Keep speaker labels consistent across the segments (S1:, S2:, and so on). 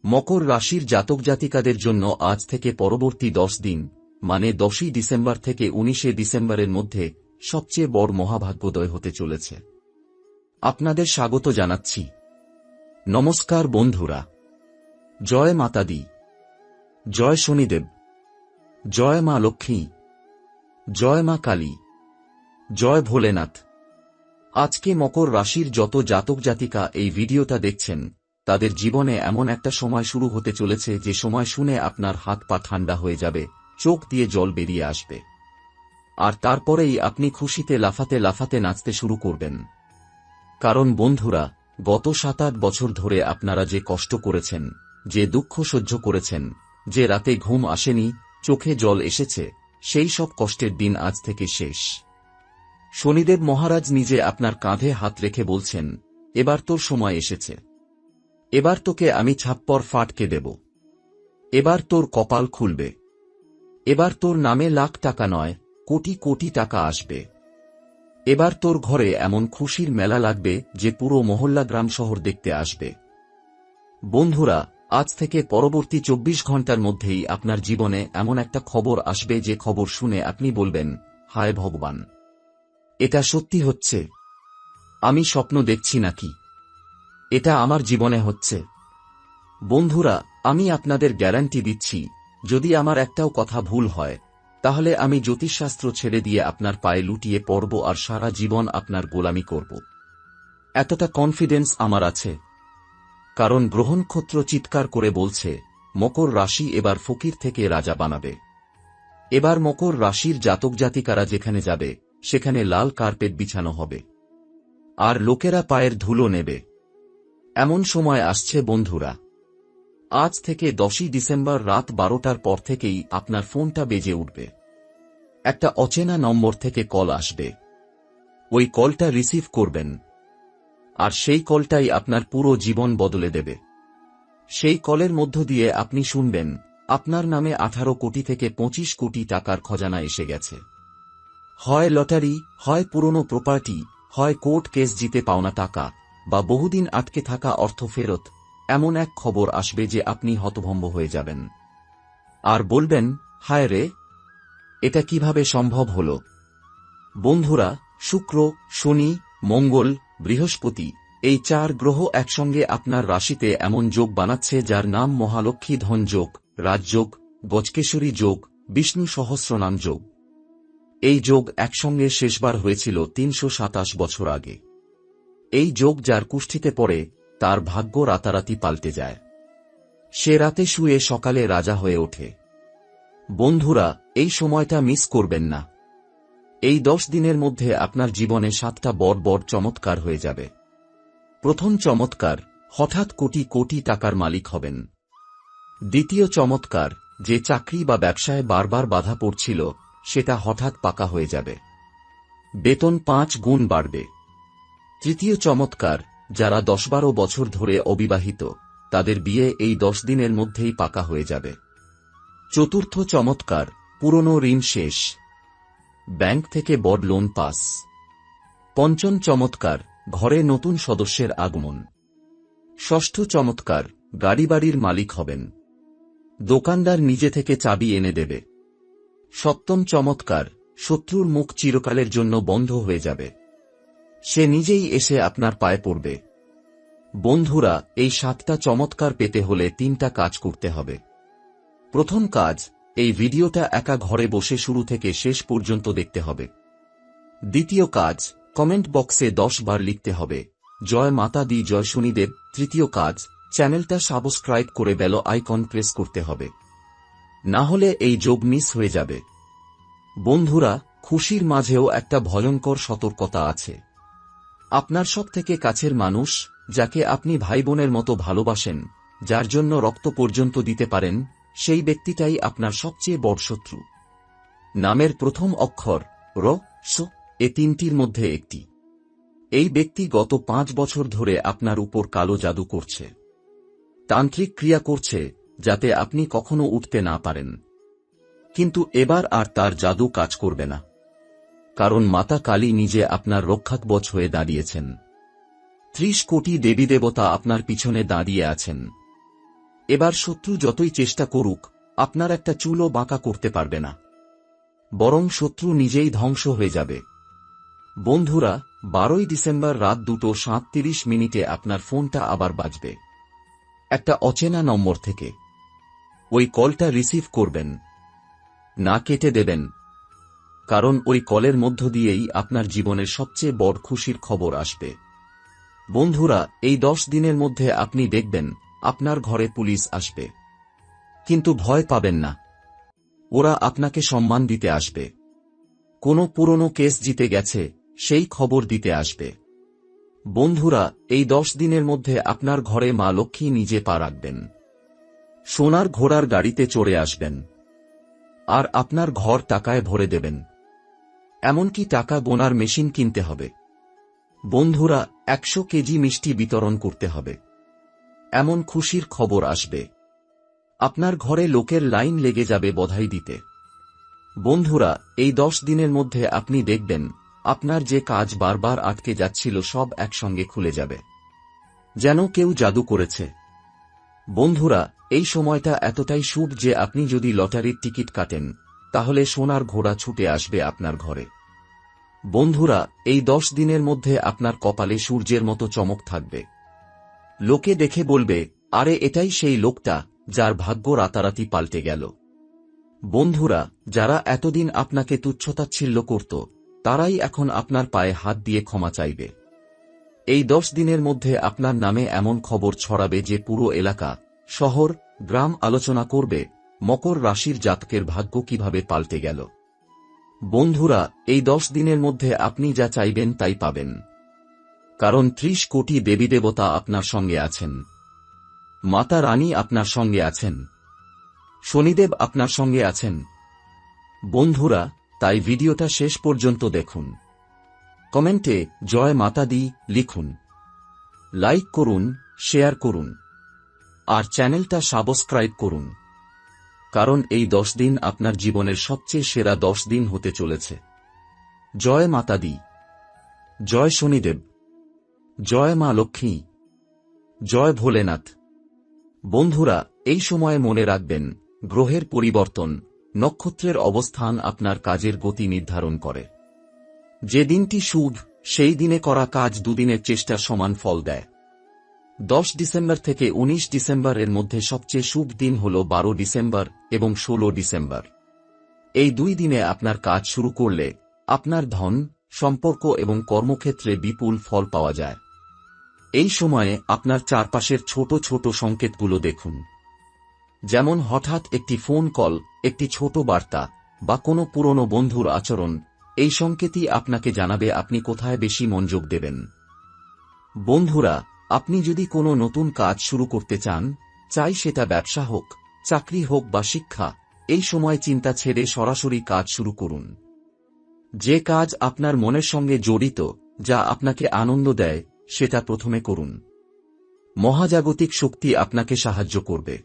S1: মকর রাশির জাতক জাতিকাদের জন্য আজ থেকে পরবর্তী 10 দিন মানে 10ই ডিসেম্বর থেকে 19শে ডিসেম্বরের মধ্যে সবচেয়ে বড় মহাভাগ্যোদয় হতে চলেছে। আপনাদের স্বাগত জানাচ্ছি। নমস্কার বন্ধুরা। জয় মাতা দি, জয় শনিদেব, জয় মা লক্ষ্মী, জয় মা কালী, জয় ভোলেনাথ। আজকে মকর রাশির যত জাতক জাতিকা এই ভিডিওটা দেখছেন তাদের জীবনে এমন একটা সময় শুরু হতে চলেছে যে সময় শুনে আপনার হাত পা ঠান্ডা হয়ে যাবে, চোখ দিয়ে জল বেরিয়ে আসবে, আর তারপরেই আপনি খুশিতে লাফাতে লাফাতে নাচতে শুরু করবেন। কারণ বন্ধুরা, গত 7-8 বছর ধরে আপনারা যে কষ্ট করেছেন, যে দুঃখ সহ্য করেছেন, যে রাতে ঘুম আসেনি, চোখে জল এসেছে, সেই সব কষ্টের দিন আজ থেকে শেষ। শনিদেব মহারাজ নিজে আপনার কাঁধে হাত রেখে বলছেন, এবার তোর সময় এসেছে। এবার তোকে আমি ছাপ্পর ফাটকে দেব। এবার তোর কপাল খুলবে। এবার তোর নামে লাখ টাকা নয়, কোটি কোটি টাকা আসবে। এবার তোর ঘরে এমন খুশির মেলা লাগবে যে পুরো মহল্লা গ্রাম শহর দেখতে আসবে। বন্ধুরা, আজ থেকে পরবর্তী 24 ঘন্টার মধ্যেই আপনার জীবনে এমন একটা খবর আসবে যে খবর শুনে আপনি বলবেন, হায় ভগবান, এটা সত্যি হচ্ছে। আমি স্বপ্ন দেখছি নাকি? এটা আমার জীবনে হচ্ছে। বন্ধুরা, আমি আপনাদের গ্যারান্টি দিচ্ছি, যদি আমার একটাও কথা ভুল হয় তাহলে আমি জ্যোতিষশাস্ত্র ছেড়ে দিয়ে আপনার পায়ে লুটিয়ে পড়ব আর সারা জীবন আপনার গোলামি করব। এতটা কনফিডেন্স আমার আছে। কারণ গ্রহ নক্ষত্র চিৎকার করে বলছে, মকর রাশি এবার ফকির থেকে রাজা বানাবে। এবার মকর রাশির জাতক জাতিকারা যেখানে যাবে সেখানে লাল কার্পেট বিছানো হবে, আর লোকেরা পায়ের ধুলো নেবে। এমন সময় আসছে বন্ধুরা। আজ থেকে 10ই ডিসেম্বর রাত 12টার পর থেকেই আপনার ফোনটা বেজে উঠবে। একটা অচেনা নম্বর থেকে কল আসবে। ওই কলটা রিসিভ করবেন, আর সেই কলটাই আপনার পুরো জীবন বদলে দেবে। সেই কলের মধ্য দিয়ে আপনি শুনবেন, আপনার নামে 18 কোটি থেকে 25 কোটি টাকার খজানা এসে গেছে। হয় লটারি, হয় পুরনো প্রপার্টি, হয় কোর্ট কেস জিতে পাওনা টাকা, বা বহুদিন আটকে থাকা অর্থ ফেরত। এমন এক খবর আসবে যে আপনি হতভম্ব হয়ে যাবেন আর বলবেন, হায় রে, এটা কিভাবে সম্ভব হল? বন্ধুরা, শুক্র, শনি, মঙ্গল, বৃহস্পতি এই 4 গ্রহ একসঙ্গে আপনার রাশিতে এমন যোগ বানাচ্ছে যার নাম মহালক্ষ্মী ধন যোগ, রাজযোগ, গজকেশরী যোগ, বিষ্ণু সহস্রনাম যোগ। এই যোগ একসঙ্গে শেষবার হয়েছিল 327 বছর আগে। এই যোগ যার কুষ্ঠিতে পড়ে তার ভাগ্য রাতারাতি পাল্টে যায়। সে রাতে শুয়ে সকালে রাজা হয়ে ওঠে। বন্ধুরা, এই সময়টা মিস করবেন না। এই 10 দিনের মধ্যে আপনার জীবনে 7টা বড় বড় চমৎকার হয়ে যাবে। প্রথম চমৎকার, হঠাৎ কোটি কোটি টাকার মালিক হবেন। দ্বিতীয় চমৎকার, যে চাকরি বা ব্যবসায় বারবার বাধা পড়ছিল সেটা হঠাৎ পাকা হয়ে যাবে। বেতন 5 গুণ বাড়বে। তৃতীয় চমৎকার, যারা 10-12 বছর ধরে অবিবাহিত তাদের বিয়ে এই 10 দিনের মধ্যেই পাকা হয়ে যাবে। চতুর্থ চমৎকার, পুরনো ঋণ শেষ। ব্যাংক থেকে বড় লোন পাস। পঞ্চম চমৎকার, ঘরে নতুন সদস্যের আগমন। ষষ্ঠ চমৎকার, গাড়ি বাড়ির মালিক হবেন। দোকানদার নিজে থেকে চাবি এনে দেবে। সপ্তম চমৎকার, শত্রুর মুখ চিরকালের জন্য বন্ধ হয়ে যাবে। সে নিজেই এসে আপনার পায়ে পড়বে। বন্ধুরা, এই 7টা চমৎকার পেতে হলে 3টা কাজ করতে হবে। প্রথম কাজ, এই ভিডিওটা একা ঘরে বসে শুরু থেকে শেষ পর্যন্ত দেখতে হবে। দ্বিতীয় কাজ, কমেন্ট বক্সে 10 বার লিখতে হবে, জয় মাতা দি, জয় শনিদেব। তৃতীয় কাজ, চ্যানেলটা সাবস্ক্রাইব করে বেল আইকন প্রেস করতে হবে, না হলে এই যোগ মিস হয়ে যাবে। বন্ধুরা, খুশির মাঝেও একটা ভয়ঙ্কর সতর্কতা আছে। আপনার সবথেকে কাছের মানুষ, যাকে আপনি ভাই বোনের মতো ভালোবাসেন, যার জন্য রক্ত পর্যন্ত দিতে পারেন, সেই ব্যক্তিটাই আপনার সবচেয়ে বড় শত্রু। নামের প্রথম অক্ষর র, স, এ 3টির মধ্যে একটি। এই ব্যক্তি গত 5 বছর ধরে আপনার উপর কালো জাদু করছে, তান্ত্রিক ক্রিয়া করছে, যাতে আপনি কখনো উঠতে না পারেন। কিন্তু এবার আর তার জাদু কাজ করবে না, কারণ মাতা কালী নিজে আপনার রক্ষাকবচ হয়ে দাঁড়িয়েছেন। 30 কোটি দেবী দেবতা আপনার পিছনে দাঁড়িয়ে আছেন। এবার শত্রু যতই চেষ্টা করুক আপনার একটা চুলও বাঁকা করতে পারবে না, বরং শত্রু নিজেই ধ্বংস হয়ে যাবে। বন্ধুরা, 12ই ডিসেম্বর রাত 2:37 আপনার ফোনটা আবার বাজবে একটা অচেনা নম্বর থেকে। ওই কলটা রিসিভ করবেন না, কেটে দেবেন, কারণ ওই কলের মধ্য দিয়েই আপনার জীবনের সবচেয়ে বড় খুশির খবর আসবে। বন্ধুরা, এই 10 দিনের মধ্যে আপনি দেখবেন আপনার ঘরে পুলিশ আসবে, কিন্তু ভয় পাবেন না, ওরা আপনাকে সম্মান দিতে আসবে। কোনো পুরনো কেস জিতে গেছে সেই খবর দিতে আসবে। বন্ধুরা, এই 10 দিনের মধ্যে আপনার ঘরে মা লক্ষ্মী নিজে পা রাখবেন, সোনার ঘোড়ার গাড়িতে চড়ে আসবেন, আর আপনার ঘর টাকায় ভরে দেবেন। এমনকি টাকা গোনার মেশিন কিনতে হবে। বন্ধুরা, 100 কেজি মিষ্টি বিতরণ করতে হবে। এমন খুশির খবর আসবে, আপনার ঘরে লোকের লাইন লেগে যাবে বধাই দিতে। বন্ধুরা, এই 10 দিনের মধ্যে আপনি দেখবেন আপনার যে কাজ বারবার আটকে যাচ্ছিল সব একসঙ্গে খুলে যাবে, যেন কেউ জাদু করেছে। বন্ধুরা, এই সময়টা এতটাই শুভ যে আপনি যদি লটারির টিকিট কাটেন তাহলে সোনার ঘোড়া ছুটে আসবে আপনার ঘরে। বন্ধুরা, এই 10 দিনের মধ্যে আপনার কপালে সূর্যের মতো চমক থাকবে। লোকে দেখে বলবে, আরে এটাই সেই লোকটা যার ভাগ্য রাতারাতি পাল্টে গেল। বন্ধুরা, যারা এতদিন আপনাকে তুচ্ছতাচ্ছিল্য করত তারাই এখন আপনার পায়ে হাত দিয়ে ক্ষমা চাইবে। এই 10 দিনের মধ্যে আপনার নামে এমন খবর ছড়াবে যে পুরো এলাকা, শহর, গ্রাম আলোচনা করবে মকর রাশির জাতকের ভাগ্য কিভাবে পাল্টে গেল। বন্ধুরা, এই 10 দিনের মধ্যে আপনি যা চাইবেন তাই পাবেন, কারণ 30 কোটি দেবীদেবতা আপনার সঙ্গে আছেন, মাতা রানী আপনার সঙ্গে আছেন, শনিদেব আপনার সঙ্গে আছেন। বন্ধুরা, তাই ভিডিওটা শেষ পর্যন্ত দেখুন, কমেন্টে জয় মাতা দি লিখুন, লাইক করুন, শেয়ার করুন, আর চ্যানেলটা সাবস্ক্রাইব করুন, কারণ এই 10 দিন আপনার জীবনের সবচেয়ে সেরা 10 দিন হতে চলেছে। জয় মাতা দি, জয় শনিদেব, জয় মা লক্ষ্মী, জয় ভোলেনাথ। বন্ধুরা, এই সময়ে মনে রাখবেন গ্রহের পরিবর্তন, নক্ষত্রের অবস্থান আপনার কাজের গতি নির্ধারণ করে। যে দিনটি শুভ সেই দিনে করা কাজ দুদিনের চেষ্টার সমান ফল দেয়। 10 ডিসেম্বর থেকে 19 ডিসেম্বরের মধ্যে সবচেয়ে শুভ দিন হল 12 ডিসেম্বর এবং 16 ডিসেম্বর। এই 2 দিনে আপনার কাজ শুরু করলে আপনার ধন, সম্পর্ক এবং কর্মক্ষেত্রে বিপুল ফল পাওয়া যায়। এই সময়ে আপনার চারপাশের ছোট ছোট সংকেতগুলো দেখুন, যেমন হঠাৎ একটি ফোন কল, একটি ছোট বার্তা বা কোনো পুরনো বন্ধুর আচরণ। এই সংকেতই আপনাকে জানাবে আপনি কোথায় বেশি মনোযোগ দেবেন। বন্ধুরা, আপনি যদি কোনো নতুন কাজ শুরু করতে চান, চাই সেটা ব্যবসা হোক, চাকরি হোক বা শিক্ষা, এই সময় চিন্তা ছেড়ে সরাসরি কাজ শুরু করুন। যে কাজ আপনার মনের সঙ্গে জড়িত, যা আপনাকে আনন্দ দেয়, সেটা প্রথমে করুন। মহাজাগতিক শক্তি আপনাকে সাহায্য করবে।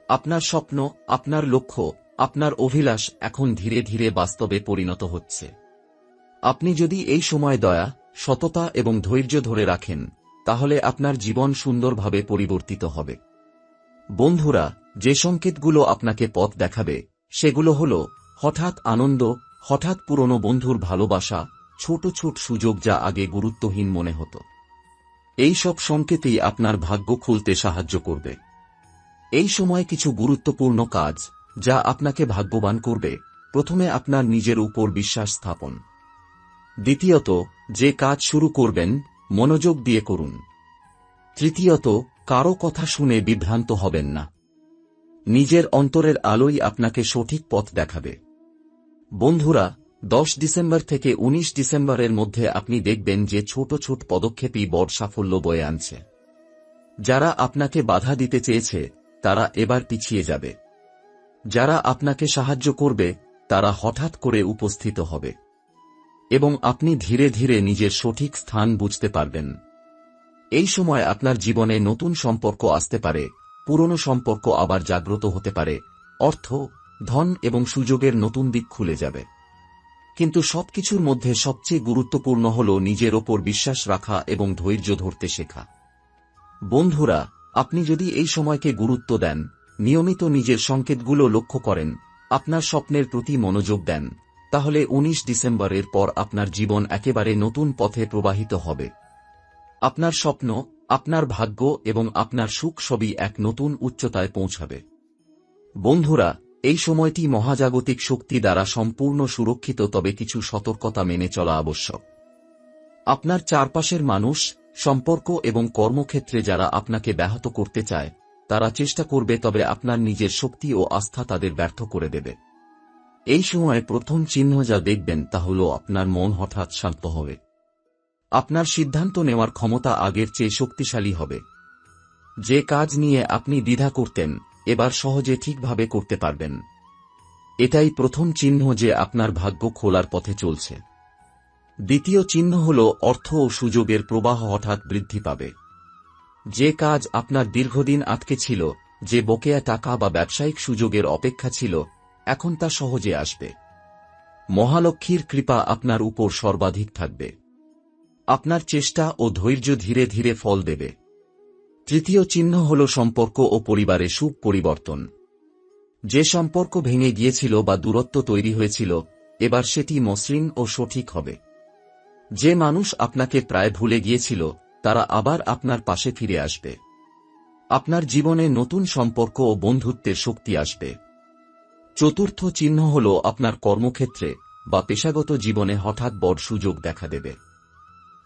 S1: আপনার স্বপ্ন, আপনার লক্ষ্য, আপনার অভিলাষ এখন ধীরে ধীরে বাস্তবে পরিণত হচ্ছে। আপনি যদি এই সময় দয়া, সততা এবং ধৈর্য ধরে রাখেন, তাহলে আপনার জীবন সুন্দরভাবে পরিবর্তিত হবে। বন্ধুরা, যে সংকেতগুলো আপনাকে পথ দেখাবে সেগুলো হল হঠাৎ আনন্দ, হঠাৎ পুরনো বন্ধুর ভালোবাসা, ছোট ছোট সুযোগ যা আগে গুরুত্বহীন মনে হতো। এই সব সংকেতই আপনার ভাগ্য খুলতে সাহায্য করবে। এই সময় কিছু গুরুত্বপূর্ণ কাজ যা আপনাকে ভাগ্যবান করবে। প্রথমে আপনার নিজের উপর বিশ্বাস স্থাপন। দ্বিতীয়ত, যে কাজ শুরু করবেন মনোযোগ দিয়ে করুন। তৃতীয়ত, কারো কথা শুনে বিভ্রান্ত হবেন না। নিজের অন্তরের আলোই আপনাকে সঠিক পথ দেখাবে। বন্ধুরা, 10 ডিসেম্বর থেকে 19 ডিসেম্বরের মধ্যে আপনি দেখবেন যে ছোট ছোট পদক্ষেপই বড় সাফল্য বয়ে আনছে। যারা আপনাকে বাধা দিতে চেয়েছে তারা এবার পিছিয়ে যাবে। যারা আপনাকে সাহায্য করবে তারা হঠাৎ করে উপস্থিত হবে, এবং আপনি ধীরে ধীরে নিজের সঠিক স্থান বুঝতে পারবেন। এই সময় আপনার জীবনে নতুন সম্পর্ক আসতে পারে, পুরনো সম্পর্ক আবার জাগ্রত হতে পারে, অর্থ, ধন এবং সুযোগের নতুন দিক খুলে যাবে। কিন্তু সবকিছুর মধ্যে সবচেয়ে গুরুত্বপূর্ণ হল নিজের ওপর বিশ্বাস রাখা এবং ধৈর্য ধরতে শেখা। বন্ধুরা, আপনি যদি এই সময়কে গুরুত্ব দেন, নিয়মিত নিজের সংকেতগুলো লক্ষ্য করেন, আপনার স্বপ্নের প্রতি মনোযোগ দেন, তাহলে ১৯ ডিসেম্বরের পর আপনার জীবন একেবারে নতুন পথে প্রবাহিত হবে। আপনার স্বপ্ন, আপনার ভাগ্য এবং আপনার সুখ সবই এক নতুন উচ্চতায় পৌঁছাবে। বন্ধুরা, এই সময়টি মহাজাগতিক শক্তি দ্বারা সম্পূর্ণ সুরক্ষিত, তবে কিছু সতর্কতা মেনে চলা আবশ্যক। আপনার চারপাশের মানুষ, সম্পর্ক এবং কর্মক্ষেত্রে যারা আপনাকে ব্যাহত করতে চায়, তারা চেষ্টা করবে, তবে আপনার নিজের শক্তি ও আস্থা তাদের ব্যর্থ করে দেবে। এই সময়ে প্রথম চিহ্ন যা দেখবেন তা হল আপনার মন হঠাৎ শান্ত হবে। আপনার সিদ্ধান্ত নেওয়ার ক্ষমতা আগের চেয়ে শক্তিশালী হবে। যে কাজ নিয়ে আপনি দ্বিধা করতেন, এবার সহজে ঠিকভাবে করতে পারবেন। এটাই প্রথম চিহ্ন যে আপনার ভাগ্য খোলার পথে চলছে। দ্বিতীয় চিহ্ন হল অর্থ ও সুযোগের প্রবাহ হঠাৎ বৃদ্ধি পাবে। যে কাজ আপনার দীর্ঘদিন আটকে ছিল, যে বকেয়া টাকা বা ব্যবসায়িক সুযোগের অপেক্ষা ছিল, এখন তা সহজে আসবে। মহালক্ষ্মীর কৃপা আপনার উপর সর্বাধিক থাকবে। আপনার চেষ্টা ও ধৈর্য ধীরে ধীরে ফল দেবে। তৃতীয় চিহ্ন হল সম্পর্ক ও পরিবারে সুখ পরিবর্তন। যে সম্পর্ক ভেঙে গিয়েছিল বা দূরত্ব তৈরি হয়েছিল, এবার সেটি মসৃণ ও সঠিক হবে। যে মানুষ আপনাকে প্রায় ভুলে গিয়েছিল, তারা আবার আপনার পাশে ফিরে আসবে। আপনার জীবনে নতুন সম্পর্ক ও বন্ধুত্বের শক্তি আসবে। চতুর্থ চিহ্ন হল আপনার কর্মক্ষেত্রে বা পেশাগত জীবনে হঠাৎ বড় সুযোগ দেখা দেবে।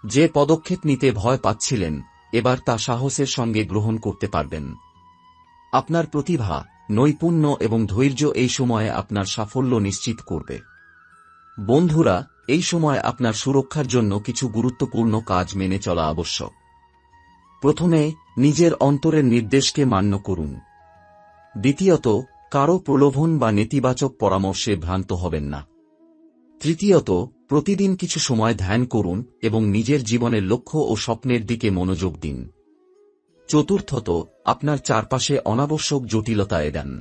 S1: যে পদক্ষেপ নিতে ভয় পাচ্ছিলেন, এবার তা সাহসের সঙ্গে গ্রহণ করতে পারবেন। আপনার প্রতিভা, নৈপুণ্য এবং ধৈর্য এই সময়ে আপনার সাফল্য নিশ্চিত করবে। বন্ধুরা, এই সময় আপনার সুরক্ষার জন্য কিছু গুরুত্বপূর্ণ কাজ মেনে চলা আবশ্যক। প্রথমে, নিজের অন্তরের নির্দেশকে মান্য করুন। দ্বিতীয়ত, কারো প্রলোভন বা নেতিবাচক পরামর্শে ভ্রান্ত হবেন না। তৃতীয়ত, প্রতিদিন কিছু সময় ধ্যান করুন এবং নিজের জীবনের লক্ষ্য ও স্বপ্নের দিকে মনোযোগ দিন। চতুর্থত, আপনার চারপাশে অনাবশ্যক জটিলতা এড়ান।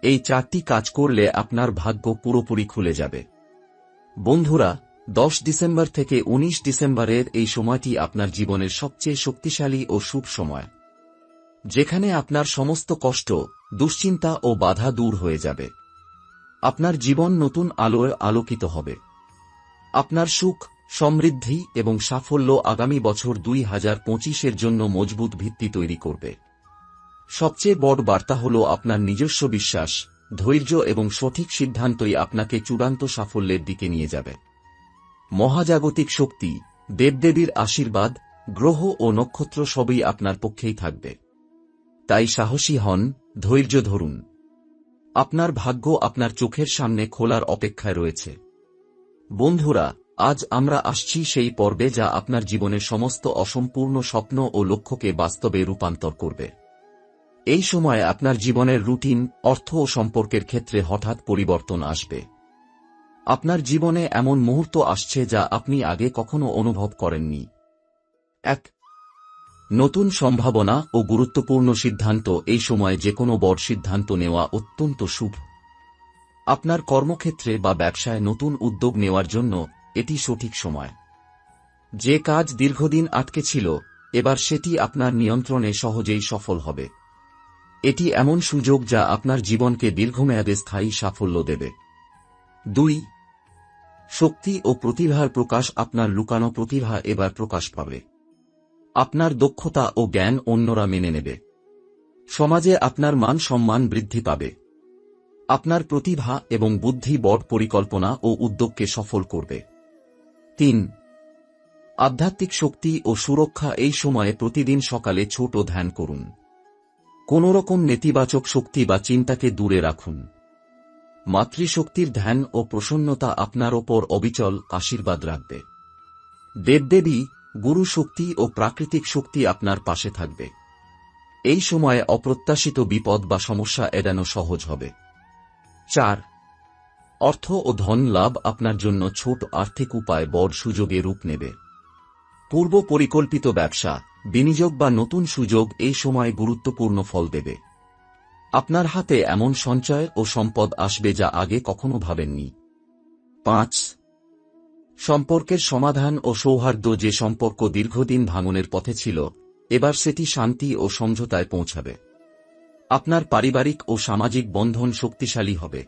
S1: এই চারটি কাজ করলে আপনার ভাগ্য পুরোপুরি খুলে যাবে। বন্ধুরা, 10 ডিসেম্বর থেকে 19 ডিসেম্বরের এই সময়টি আপনার জীবনের সবচেয়ে শক্তিশালী ও শুভ সময়, যেখানে আপনার সমস্ত কষ্ট, দুশ্চিন্তা ও বাধা দূর হয়ে যাবে। আপনার জীবন নতুন আলোয় আলোকিত হবে। আপনার সুখ, সমৃদ্ধি এবং সাফল্য আগামী বছর 2025-এর জন্য মজবুত ভিত্তি তৈরি করবে। সবচেয়ে বড় বার্তা হল আপনার নিজস্ব বিশ্বাস, ধৈর্য এবং সঠিক সিদ্ধান্তই আপনাকে চূড়ান্ত সাফল্যের দিকে নিয়ে যাবে। মহাজাগতিক শক্তি, দেবদেবীর আশীর্বাদ, গ্রহ ও নক্ষত্র সবই আপনার পক্ষেই থাকবে। তাই সাহসী হন, ধৈর্য ধরুন। আপনার ভাগ্য আপনার চোখের সামনে খোলার অপেক্ষায় রয়েছে। বন্ধুরা, আজ আমরা আসছি সেই পর্বে যা আপনার জীবনের সমস্ত অসম্পূর্ণ স্বপ্ন ও লক্ষ্যকে বাস্তবে রূপান্তর করবে। এই সময় আপনার জীবনের রুটিন, অর্থ ও সম্পর্কের ক্ষেত্রে হঠাৎ পরিবর্তন আসবে। আপনার জীবনে এমন মুহূর্ত আসছে যা আপনি আগে কখনো অনুভব করেননি। এক, নতুন সম্ভাবনা ও গুরুত্বপূর্ণ সিদ্ধান্ত। এই সময়ে যেকোনো বড় সিদ্ধান্ত নেওয়া অত্যন্ত শুভ। আপনার কর্মক্ষেত্রে বা ব্যবসায় নতুন উদ্যোগ নেওয়ার জন্য এটি সঠিক সময়। যে কাজ দীর্ঘদিন আটকে ছিল, এবার সেটি আপনার নিয়ন্ত্রণে সহজেই সফল হবে। এটি এমন সুযোগ যা আপনার জীবনকে দীর্ঘমেয়াদে স্থায়ী সাফল্য দেবে। 2, শক্তি ও প্রতিভার প্রকাশ। আপনার লুকানো প্রতিভা এবার প্রকাশ পাবে। আপনার দক্ষতা ও জ্ঞান অন্যরা মেনে নেবে। সমাজে আপনার মান সম্মান বৃদ্ধি পাবে। আপনার প্রতিভা এবং বুদ্ধি বড় পরিকল্পনা ও উদ্যোগকে সফল করবে। 3, আধ্যাত্মিক শক্তি ও সুরক্ষা। এই সময়ে প্রতিদিন সকালে ছোট ধ্যান করুন। কোন রকম নেতিবাচক শক্তি বা চিন্তাকে দূরে রাখুন। মাতৃশক্তির ধ্যান ও প্রসন্নতা আপনার ওপর অবিচল আশীর্বাদ রাখবে। দেবদেবী, গুরু শক্তি ও প্রাকৃতিক শক্তি আপনার পাশে থাকবে। এই সময়ে অপ্রত্যাশিত বিপদ বা সমস্যা এড়ানো সহজ হবে। 4, অর্থ ও ধন লাভ। আপনার জন্য ছোট আর্থিক উপায় বড় সুযোগে রূপ নেবে। পূর্ব পরিকল্পিত ব্যবসা, বিনিয়োগ বা নতুন সুযোগ এই সময় গুরুত্বপূর্ণ ফল দেবে। আপনার হাতে এমন সঞ্চয় ও সম্পদ আসবে যা আগে কখনো ভাবেননি। 5, সম্পর্কের সমাধান ও সৌহার্দ্য। যে সম্পর্ক দীর্ঘদিন ভাঙনের পথে ছিল, এবার সেটি শান্তি ও সমঝোতায় পৌঁছাবে। আপনার পারিবারিক ও সামাজিক বন্ধন শক্তিশালী হবে।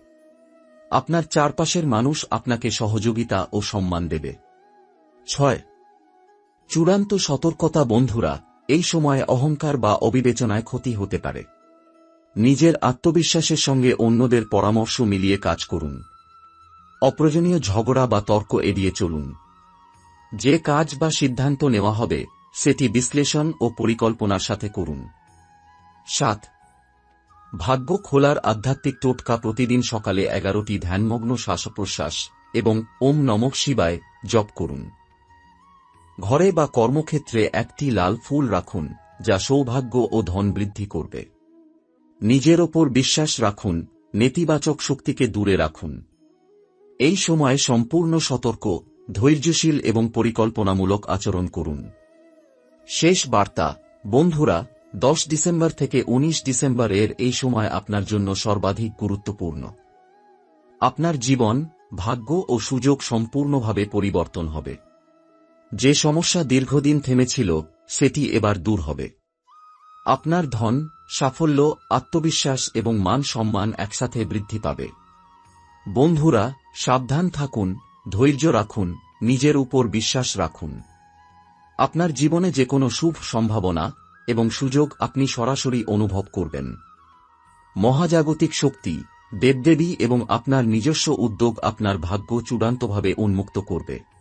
S1: আপনার চারপাশের মানুষ আপনাকে সহযোগিতা ও সম্মান দেবে। 6. চূড়ান্ত সতর্কতা। বন্ধুরা, এই সময়ে অহংকার বা অবিবেচনায় ক্ষতি হতে পারে। নিজের আত্মবিশ্বাসের সঙ্গে অন্যদের পরামর্শ মিলিয়ে কাজ করুন। অপ্রয়োজনীয় ঝগড়া বা তর্ক এড়িয়ে চলুন। যে কাজ বা সিদ্ধান্ত নেওয়া হবে সেটি বিশ্লেষণ ও পরিকল্পনার সাথে করুন। 7. ভাগ্য খোলার আধ্যাত্মিক টোটকা। প্রতিদিন সকালে 11টি ধ্যানমগ্ন শ্বাসপ্রশ্বাস এবং ওম নমঃ শিবায় জপ করুন। ঘরে বা কর্মক্ষেত্রে একটি লাল ফুল রাখুন, যা সৌভাগ্য ও ধন বৃদ্ধি করবে। নিজের ওপর বিশ্বাস রাখুন, নেতিবাচক শক্তিকে দূরে রাখুন। এই সময় সম্পূর্ণ সতর্ক, ধৈর্যশীল এবং পরিকল্পনামূলক আচরণ করুন। শেষ বার্তা। বন্ধুরা, 10 ডিসেম্বর থেকে 19 ডিসেম্বর এই সময় আপনার জন্য সর্বাধিক গুরুত্বপূর্ণ। আপনার জীবন, ভাগ্য ও সুযোগ সম্পূর্ণভাবে পরিবর্তন হবে। যে সমস্যা দীর্ঘদিন থেমেছিল সেটি এবার দূর হবে। আপনার ধন, সাফল্য, আত্মবিশ্বাস এবং মান সম্মান একসাথে বৃদ্ধি পাবে। বন্ধুরা, সাবধান থাকুন, ধৈর্য রাখুন, নিজের উপর বিশ্বাস রাখুন। আপনার জীবনে যে কোনো শুভ সম্ভাবনা এবং সুযোগ আপনি সরাসরি অনুভব করবেন। মহাজাগতিক শক্তি, দেবদেবী এবং আপনার নিজস্ব উদ্যোগ আপনার ভাগ্য চূড়ান্তভাবে উন্মুক্ত করবে।